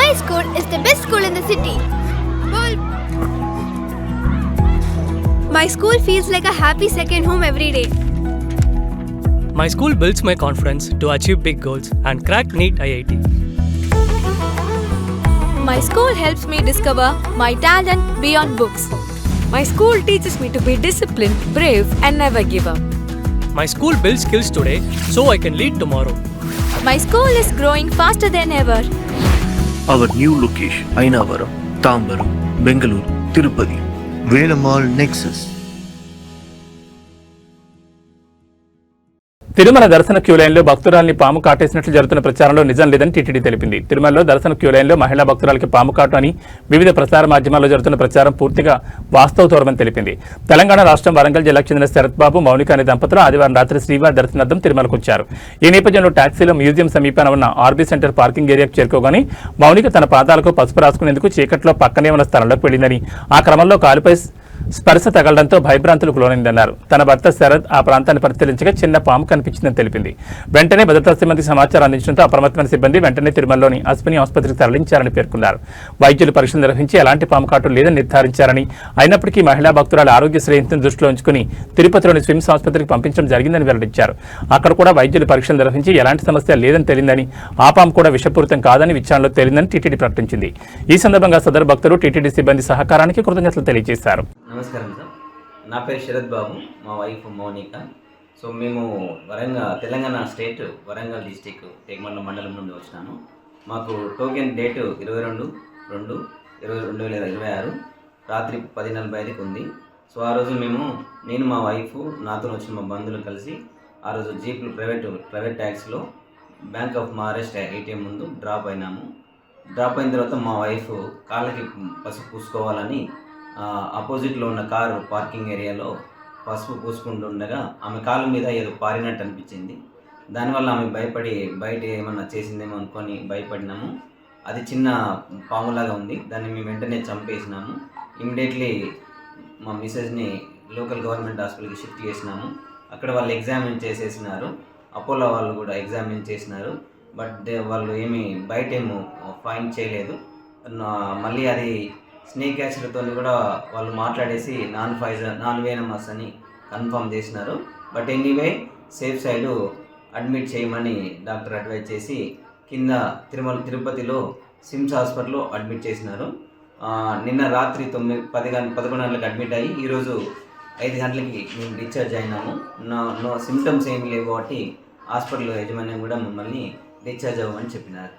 My school is the best school in the city. My school feels like a happy second home every day. My school builds my confidence to achieve big goals and crack NEET IIT. My school helps me discover my talent beyond books. My school teaches me to be disciplined, brave, and never give up. My school builds skills today so I can lead tomorrow. My school is growing faster than ever. Our new location, Ainavaram, Tambaram, Bengaluru, Tirupati, Velamal Nexus. Tirumala దర్శన queue లైన్లో భక్తురాల్ని పాము కాటేసినట్లు జరుగుతున్న ప్రచారంలో నిజం లేదని TTD తెలిపింది. తిరుమలలో దర్శన క్యూ లైన్లో మహిళా భక్తురాలకి పాము కాటు అని వివిధ ప్రసార మాధ్యమాల్లో జరుగుతున్న ప్రచారం పూర్తిగా వాస్తవతోరమని తెలిపింది. తెలంగాణ రాష్ట్రం వరంగల్ జిల్లాకు చెందిన శరత్ బాబు, మౌనిక అనే దంపతులు ఆదివారం రాత్రి శ్రీవారి దర్శనార్థం తిరుమలకు వచ్చారు. ఈ నేపథ్యంలో టాక్సీలో మ్యూజియం సమీపాన ఉన్న ఆర్బీ సెంటర్ పార్కింగ్ ఏరియాకు చేరుకోగానే మౌనిక తన పాదాలకు పసుపు రాసుకునేందుకు చీకట్లో పక్కనే ఉన్న స్థలంలోకి వెళ్లిందని, ఆ క్రమంలో కాలుపై స్పర్శ తగలడంతో భయభ్రాంతులకు లోనైందన్నారు. తన భర్త శరత్ ఆ ప్రాంతాన్ని పరిశీలించగా చిన్న పాము కనిపించిందని తెలిపింది. వెంటనే భద్రతా సిబ్బందికి సమాచారం అందించడంతో అప్రమత్తమైన సిబ్బంది వెంటనే తిరుమలలోని అశ్విని ఆసుపత్రికి తరలించారని పేర్కొన్నారు. వైద్యులు పరీక్షలు నిర్వహించి ఎలాంటి పాము కాటు లేదని నిర్ధారించారని, అయినప్పటికీ మహిళా భక్తురాల ఆరోగ్య శ్రేయస్సును దృష్టిలో ఉంచుకుని తిరుపతిలోని స్విమ్స్ ఆసుపత్రికి పంపించడం జరిగిందని వెల్లడించారు. అక్కడ కూడా వైద్యులు పరీక్షలు నిర్వహించి ఎలాంటి సమస్య లేదని తెలిసిందని, ఆ పాము కూడా విషపూరితం కాదని విచారణలో తేలిందని టీటీడీ ప్రకటించింది. ఈ సందర్భంగా సదరు భక్తులు టీటీడీ సిబ్బంది సహకారానికి కృతజ్ఞతలు తెలియజేశారు. నమస్కారం సార్, నా పేరు శరత్ బాబు, మా వైఫ్ మౌనిక. సో మేము తెలంగాణ స్టేట్ వరంగల్ డిస్టిక్ టేక్మండలం మండలం నుండి వచ్చినాము. మాకు టోకెన్ డేటు 22/2/2026 రాత్రి 10:45కి ఉంది. సో ఆ రోజు నేను మా వైఫ్, నాతో వచ్చిన మా బంధువులు కలిసి ఆ రోజు జీప్లు ప్రైవేట్ ట్యాక్సీలో బ్యాంక్ ఆఫ్ మహారాష్ట్ర ఏటీఎం ముందు డ్రాప్ అయినాము. డ్రాప్ అయిన తర్వాత మా వైఫ్ కాళ్ళకి పసుపు పూసుకోవాలని ఆపోజిట్లో ఉన్న కారు పార్కింగ్ ఏరియాలో పసుపు పూసుకుంటుండగా ఆమె కాళ్ళ మీద ఏదో పారినట్టు అనిపించింది. దానివల్ల ఆమె భయపడి బయట ఏమన్నా చేసిందేమో అనుకొని భయపడినాము. అది చిన్న పాములాగా ఉంది, దాన్ని మేము వెంటనే చంపేసినాము. ఇమ్మీడియట్లీ మా మిసెస్ని లోకల్ గవర్నమెంట్ హాస్పిటల్కి షిఫ్ట్ చేసినాము. అక్కడ వాళ్ళు ఎగ్జామిన్ చేసేసినారు, అపోలో వాళ్ళు కూడా ఎగ్జామిన్ చేసినారు. బట్ వాళ్ళు బయట ఫైండ్ చేయలేదు. మళ్ళీ అది స్నేక్ యాసిడ్తో కూడా వాళ్ళు మాట్లాడేసి నాన్ వేనమస్ అని కన్ఫర్మ్ చేసినారు. But anyway safe side admit చేయమని డాక్టర్ అడ్వైజ్ చేసి కింద తిరుపతిలో సిమ్స్ హాస్పిటల్లో అడ్మిట్ చేసినారు. నిన్న రాత్రి 11 గంటలకు అడ్మిట్ అయ్యి ఈరోజు 5 గంటలకి మేము డిశ్చార్జ్ అయినాము. నో సిమ్టమ్స్ ఏమి లేవు కాబట్టి హాస్పిటల్ యజమాన్యం కూడా మమ్మల్ని డిశ్చార్జ్ అవ్వమని చెప్పినారు.